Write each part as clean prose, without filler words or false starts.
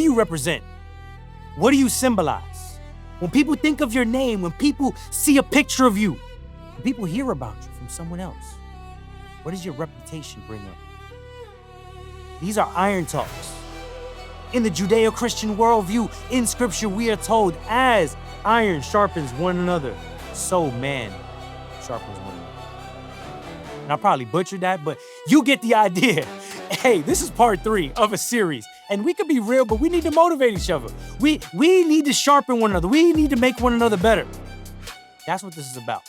do you represent? What do you symbolize? When people think of your name, when people see a picture of you, when people hear about you from someone else, what does your reputation bring up? These are iron talks. In the Judeo-Christian worldview, in scripture, we are told, as iron sharpens one another, so man sharpens one another. And I probably butchered that, but you get the idea. Hey, this is part 3 of a series, and we can be real, but we need to motivate each other. We need to sharpen one another. We need to make one another better. That's what this is about.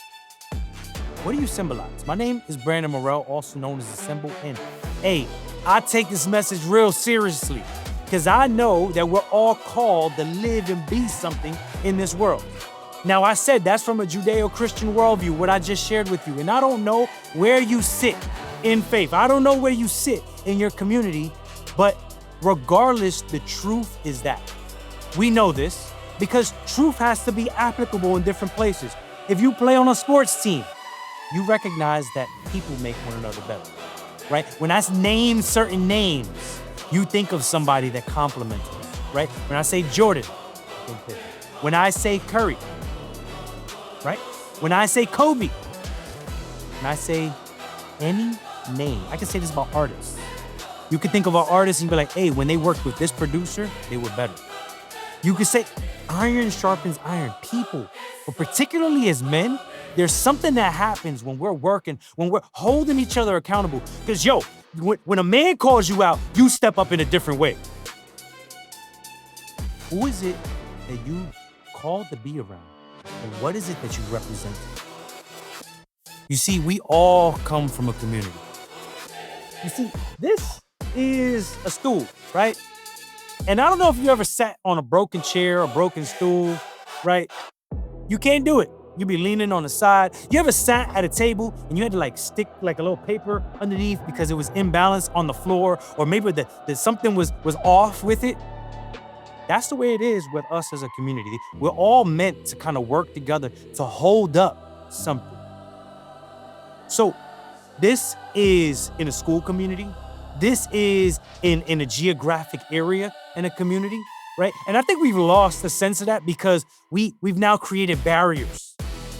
What do you symbolize? My name is Brandon Morel, also known as the Symbol. And hey, I take this message real seriously because I know that we're all called to live and be something in this world. Now, I said that's from a Judeo-Christian worldview, what I just shared with you. And I don't know where you sit in faith. I don't know where you sit in your community, but regardless, the truth is that. We know this because truth has to be applicable in different places. If you play on a sports team, you recognize that people make one another better, right? When I name certain names, you think of somebody that compliments them, right? When I say Jordan, think this. When I say Curry, right? When I say Kobe, when I say any name, I can say this about artists. You can think of an artist and be like, hey, when they worked with this producer, they were better. You could say iron sharpens iron. People, but particularly as men, there's something that happens when we're working, when we're holding each other accountable. Because, when a man calls you out, you step up in a different way. Who is it that you called to be around? And what is it that you represent? You see, we all come from a community. You see, this is a stool, right? And I don't know if you ever sat on a broken chair, a broken stool, right? You can't do it. You be leaning on the side. You ever sat at a table and you had to stick a little paper underneath because it was imbalanced on the floor, or maybe that something was off with it? That's the way it is with us as a community. We're all meant to kind of work together to hold up something. So this is in a school community. This is in a geographic area in a community, right? And I think we've lost the sense of that because we've now created barriers,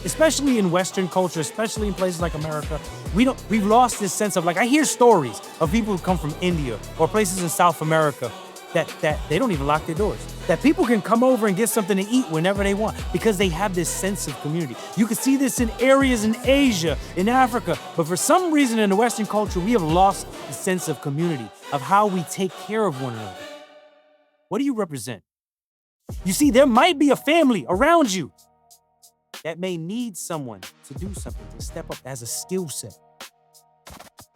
especially in Western culture, especially in places like America. We've lost this sense of, I hear stories of people who come from India or places in South America that they don't even lock their doors. That people can come over and get something to eat whenever they want because they have this sense of community. You can see this in areas in Asia, in Africa, but for some reason in the Western culture, we have lost the sense of community, of how we take care of one another. What do you represent? You see, there might be a family around you that may need someone to do something, to step up as a skill set.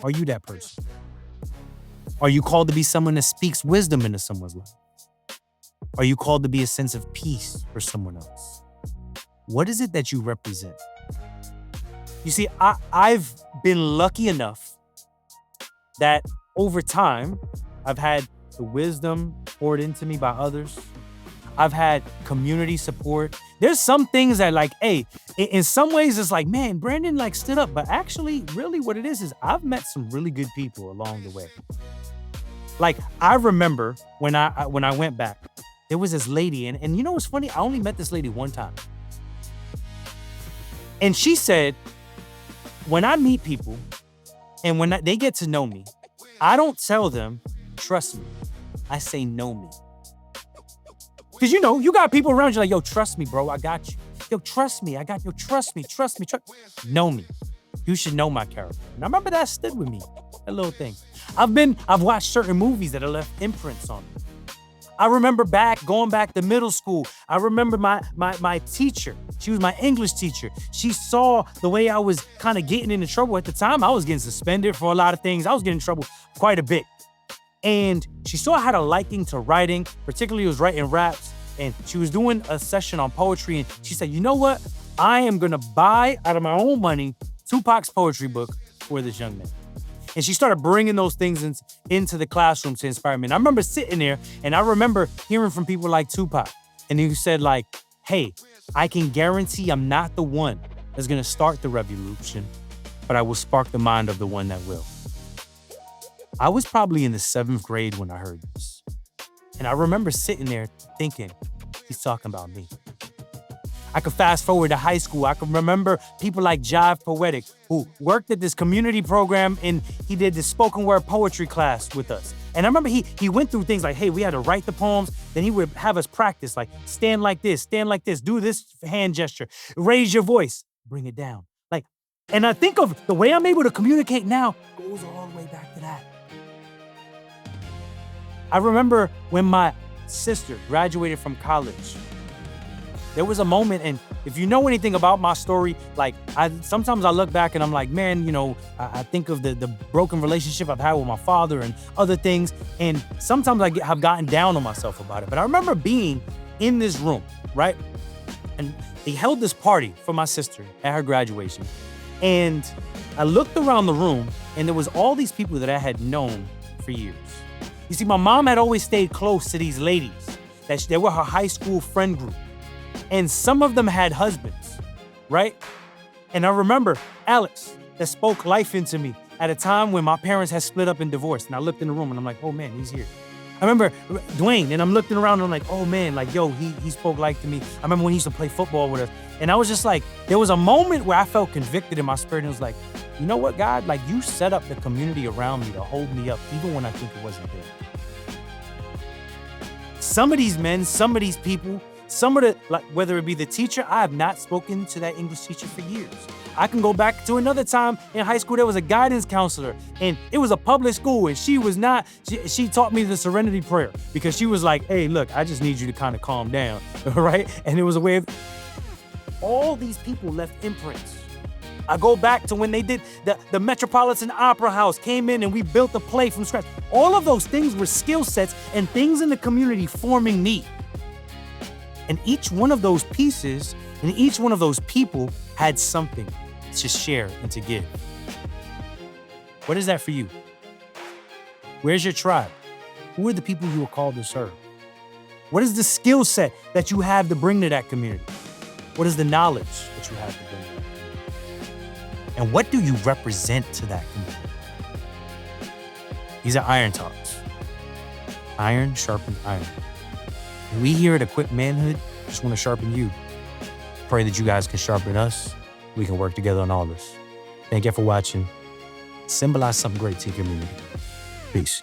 Are you that person? Are you called to be someone that speaks wisdom into someone's life? Are you called to be a sense of peace for someone else? What is it that you represent? You see, I've been lucky enough that over time, I've had the wisdom poured into me by others. I've had community support. There's some things that in some ways it's man, Brandon stood up. But actually, really what it is I've met some really good people along the way. I remember when I went back, there was this lady, and you know what's funny? I only met this lady one time. And she said, when I meet people and when they get to know me, I don't tell them, trust me. I say, know me. Because you got people around you yo, trust me, bro, I got you. Yo, trust me, I got you. Trust me. Know me. You should know my character. And I remember that stood with me, that little thing. I've watched certain movies that have left imprints on me. I remember going back to middle school. I remember my teacher. She was my English teacher. She saw the way I was kind of getting into trouble. At the time, I was getting suspended for a lot of things. I was getting in trouble quite a bit. And she saw I had a liking to writing, particularly was writing raps. And she was doing a session on poetry. And she said, you know what? I am going to buy out of my own money Tupac's poetry book for this young man. And she started bringing those things into the classroom to inspire me. And I remember sitting there and I remember hearing from people like Tupac. And he said hey, I can guarantee I'm not the one that's going to start the revolution, but I will spark the mind of the one that will. I was probably in the 7th grade when I heard this. And I remember sitting there thinking, he's talking about me. I could fast forward to high school. I could remember people like Jive Poetic, who worked at this community program, and he did this spoken word poetry class with us. And I remember he went through things like, hey, we had to write the poems. Then he would have us practice, like stand like this, do this hand gesture, raise your voice, bring it down. Like, and I think of the way I'm able to communicate now goes all the way back to that. I remember when my sister graduated from college. There was a moment, and if you know anything about my story, like sometimes I look back and I'm like, man, you know, I think of the broken relationship I've had with my father and other things, and sometimes I have gotten down on myself about it. But I remember being in this room, right? And they held this party for my sister at her graduation. And I looked around the room, and there was all these people that I had known for years. You see, my mom had always stayed close to these ladies. They were her high school friend group. And some of them had husbands, right? And I remember Alex that spoke life into me at a time when my parents had split up and divorced. And I looked in the room and I'm like, oh man, he's here. I remember Dwayne, and I'm looking around and I'm like, oh man, like, yo, he spoke life to me. I remember when he used to play football with us. And I was just like, there was a moment where I felt convicted in my spirit. And it was like, you know what, God? Like, you set up the community around me to hold me up, even when I think it wasn't there. Some of these men, some of these people, some of the, like, whether it be the teacher, I have not spoken to that English teacher for years. I can go back to another time in high school. There was a guidance counselor, and it was a public school, and she taught me the serenity prayer because she was like, hey, look, I just need you to kind of calm down, right? And it was a way of, all these people left imprints. I go back to when they did the Metropolitan Opera House, came in and we built a play from scratch. All of those things were skill sets and things in the community forming me. And each one of those pieces and each one of those people had something to share and to give. What is that for you? Where's your tribe? Who are the people you are called to serve? What is the skill set that you have to bring to that community? What is the knowledge that you have to bring to that community? And what do you represent to that community? These are Iron Talks. Iron sharpens iron. And we here at Equip Manhood just want to sharpen you. Pray that you guys can sharpen us. We can work together on all this. Thank you for watching. Symbolize something great to your community. Peace.